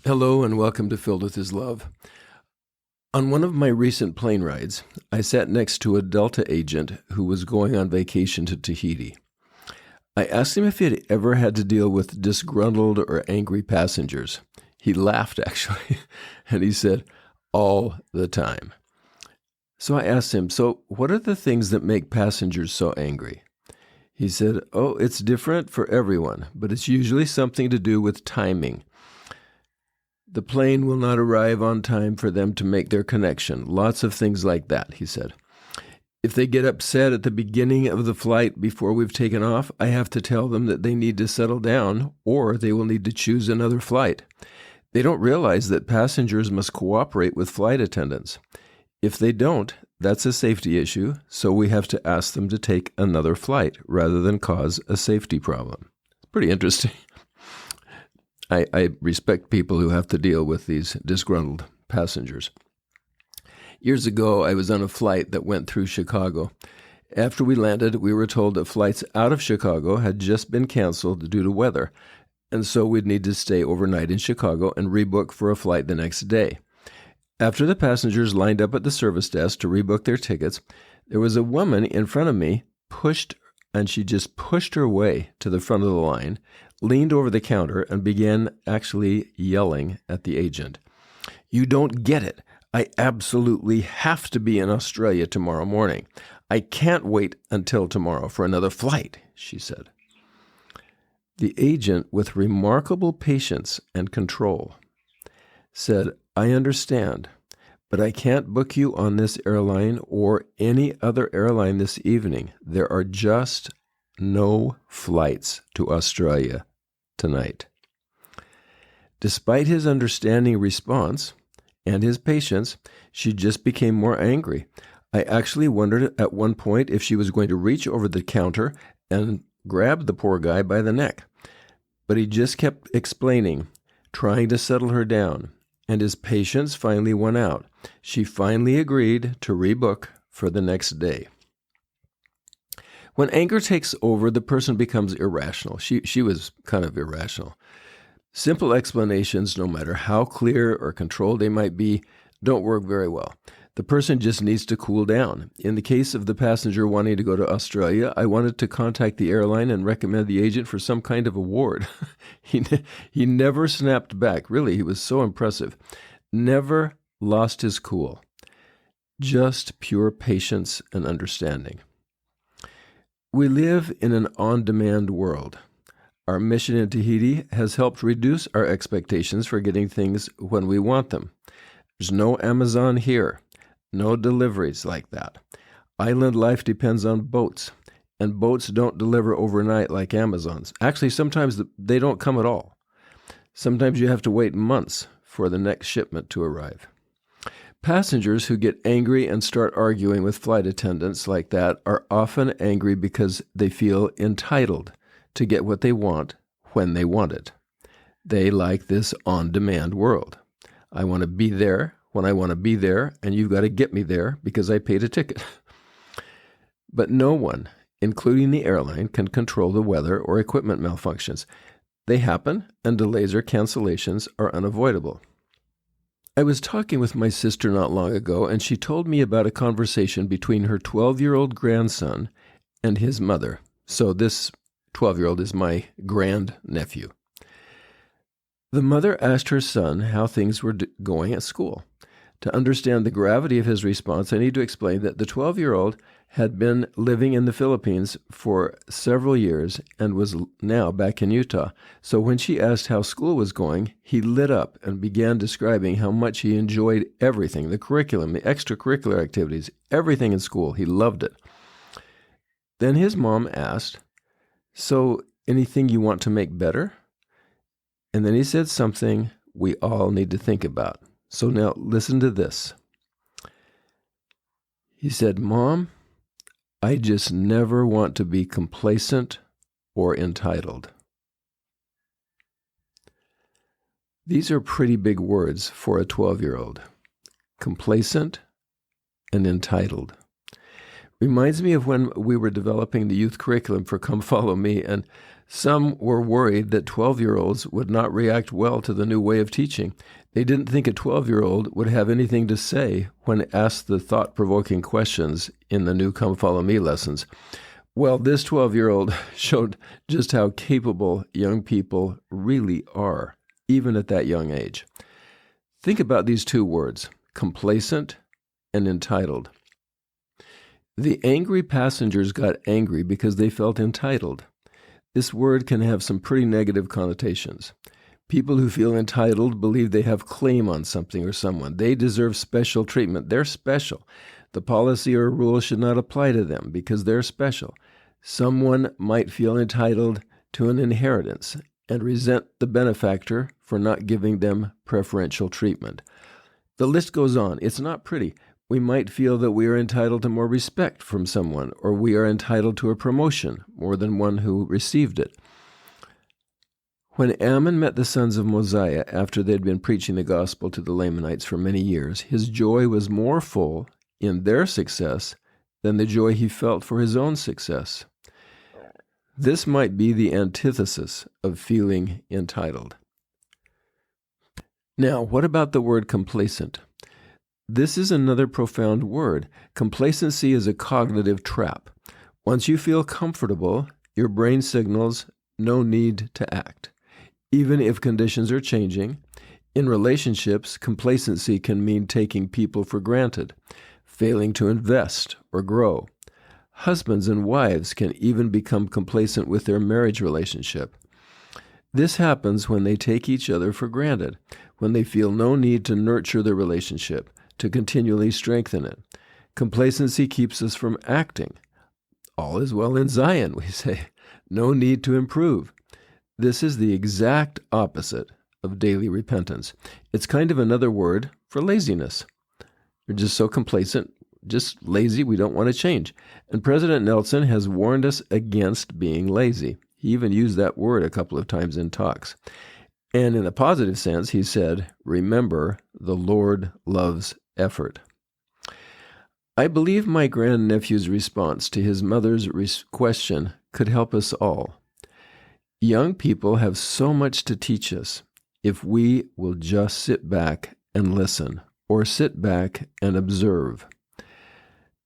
Hello and welcome to Filled with His Love. On one of my recent plane rides, I sat next to a Delta agent who was going on vacation to Tahiti. I asked him if he had ever had to deal with disgruntled or angry passengers. He laughed, actually, and he said, all the time. So I asked him, so what are the things that make passengers so angry? He said, it's different for everyone, but it's usually something to do with timing. The plane will not arrive on time for them to make their connection. Lots of things like that, he said. If they get upset at the beginning of the flight before we've taken off, I have to tell them that they need to settle down or they will need to choose another flight. They don't realize that passengers must cooperate with flight attendants. If they don't, that's a safety issue, so we have to ask them to take another flight rather than cause a safety problem. It's pretty interesting. I respect people who have to deal with these disgruntled passengers. Years ago, I was on a flight that went through Chicago. After we landed, we were told that flights out of Chicago had just been canceled due to weather, and so we'd need to stay overnight in Chicago and rebook for a flight the next day. After the passengers lined up at the service desk to rebook their tickets, there was a woman in front of me, she just pushed her way to the front of the line, leaned over the counter, and began actually yelling at the agent. "You don't get it. I absolutely have to be in Australia tomorrow morning. I can't wait until tomorrow for another flight," she said. The agent, with remarkable patience and control, said, "I understand, but I can't book you on this airline or any other airline this evening. There are just no flights to Australia tonight." Despite his understanding response and his patience, she just became more angry. I actually wondered at one point if she was going to reach over the counter and grab the poor guy by the neck. But he just kept explaining, trying to settle her down, and his patience finally won out. She finally agreed to rebook for the next day. When anger takes over, the person becomes irrational. She was kind of irrational. Simple explanations, no matter how clear or controlled they might be, don't work very well. The person just needs to cool down. In the case of the passenger wanting to go to Australia, I wanted to contact the airline and recommend the agent for some kind of award. He never snapped back. Really, he was so impressive. Never lost his cool. Just pure patience and understanding. We live in an on-demand world. Our mission in Tahiti has helped reduce our expectations for getting things when we want them. There's no Amazon here, no deliveries like that. Island life depends on boats, and boats don't deliver overnight like Amazon's. Actually, sometimes they don't come at all. Sometimes you have to wait months for the next shipment to arrive. Passengers who get angry and start arguing with flight attendants like that are often angry because they feel entitled to get what they want when they want it. They like this on-demand world. I want to be there when I want to be there, and you've got to get me there because I paid a ticket. But no one, including the airline, can control the weather or equipment malfunctions. They happen, and delays or cancellations are unavoidable. I was talking with my sister not long ago, and she told me about a conversation between her 12-year-old grandson and his mother. So this 12-year-old is my grandnephew. The mother asked her son how things were going at school. To understand the gravity of his response, I need to explain that the 12-year-old had been living in the Philippines for several years and was now back in Utah. So when she asked how school was going, he lit up and began describing how much he enjoyed everything, the curriculum, the extracurricular activities, everything in school. He loved it. Then his mom asked, "So anything you want to make better?" And then he said something we all need to think about. So now listen to this. He said, "Mom, I just never want to be complacent or entitled." These are pretty big words for a 12-year-old. Complacent and entitled. Reminds me of when we were developing the youth curriculum for Come Follow Me, and some were worried that 12-year-olds would not react well to the new way of teaching. They didn't think a 12-year-old would have anything to say when asked the thought-provoking questions in the new Come Follow Me lessons. Well, this 12-year-old showed just how capable young people really are, even at that young age. Think about these two words, complacent and entitled. The angry passengers got angry because they felt entitled. This word can have some pretty negative connotations. People who feel entitled believe they have claim on something or someone. They deserve special treatment. They're special. The policy or rule should not apply to them because they're special. Someone might feel entitled to an inheritance and resent the benefactor for not giving them preferential treatment. The list goes on. It's not pretty. We might feel that we are entitled to more respect from someone, or we are entitled to a promotion more than one who received it. When Ammon met the sons of Mosiah after they had been preaching the gospel to the Lamanites for many years, his joy was more full in their success than the joy he felt for his own success. This might be the antithesis of feeling entitled. Now, what about the word complacent? This is another profound word. Complacency is a cognitive trap. Once you feel comfortable, your brain signals no need to act. Even if conditions are changing, in relationships, complacency can mean taking people for granted, failing to invest or grow. Husbands and wives can even become complacent with their marriage relationship. This happens when they take each other for granted, when they feel no need to nurture the relationship, to continually strengthen it. Complacency keeps us from acting. All is well in Zion, we say. No need to improve. This is the exact opposite of daily repentance. It's kind of another word for laziness. We're just so complacent, just lazy, we don't want to change. And President Nelson has warned us against being lazy. He even used that word a couple of times in talks. And in a positive sense, he said, remember, the Lord loves effort. I believe my grandnephew's response to his mother's question could help us all. Young people have so much to teach us if we will just sit back and listen, or sit back and observe.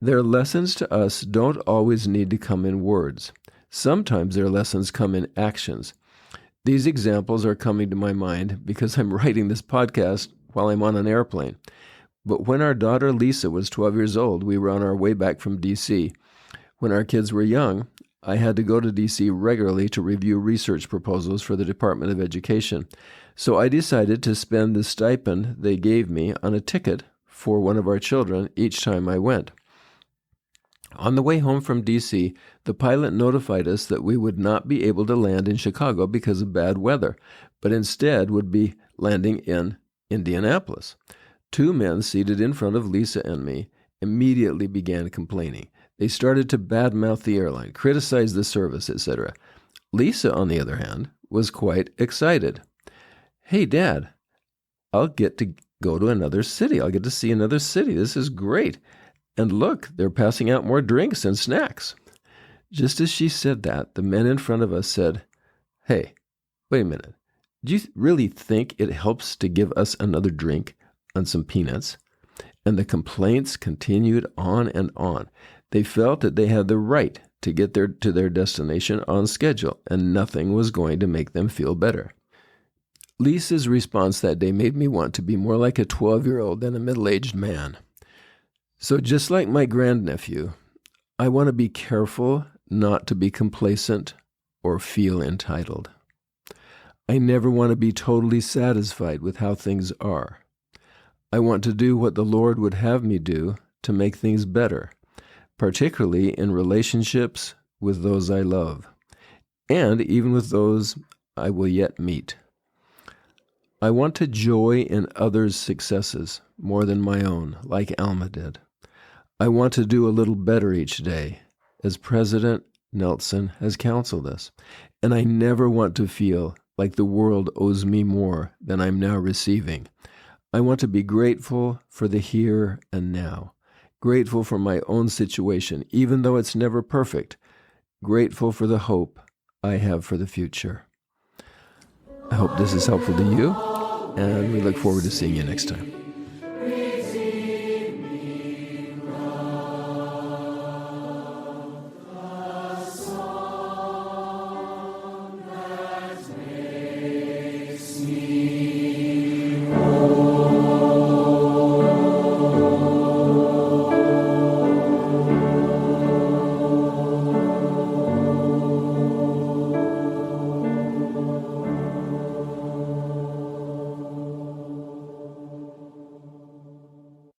Their lessons to us don't always need to come in words. Sometimes their lessons come in actions. These examples are coming to my mind because I'm writing this podcast while I'm on an airplane. But when our daughter Lisa was 12 years old, we were on our way back from D.C. When our kids were young, I had to go to D.C. regularly to review research proposals for the Department of Education. So I decided to spend the stipend they gave me on a ticket for one of our children each time I went. On the way home from D.C., the pilot notified us that we would not be able to land in Chicago because of bad weather, but instead would be landing in Indianapolis. Two men seated in front of Lisa and me immediately began complaining. They started to badmouth the airline, criticize the service, etc. Lisa, on the other hand, was quite excited. Hey, Dad, I'll get to go to another city. I'll get to see another city. This is great. And look, they're passing out more drinks and snacks. Just as she said that, the men in front of us said, hey, wait a minute. Do you really think it helps to give us another drink on some peanuts? And the complaints continued on and on. They felt that they had the right to get to their destination on schedule, and nothing was going to make them feel better. Lisa's response that day made me want to be more like a 12-year-old than a middle-aged man. So just like my grandnephew, I want to be careful not to be complacent or feel entitled. I never want to be totally satisfied with how things are. I want to do what the Lord would have me do to make things better, particularly in relationships with those I love, and even with those I will yet meet. I want to joy in others' successes more than my own, like Alma did. I want to do a little better each day, as President Nelson has counseled us, and I never want to feel like the world owes me more than I'm now receiving. I want to be grateful for the here and now, grateful for my own situation, even though it's never perfect, grateful for the hope I have for the future. I hope this is helpful to you, and we look forward to seeing you next time.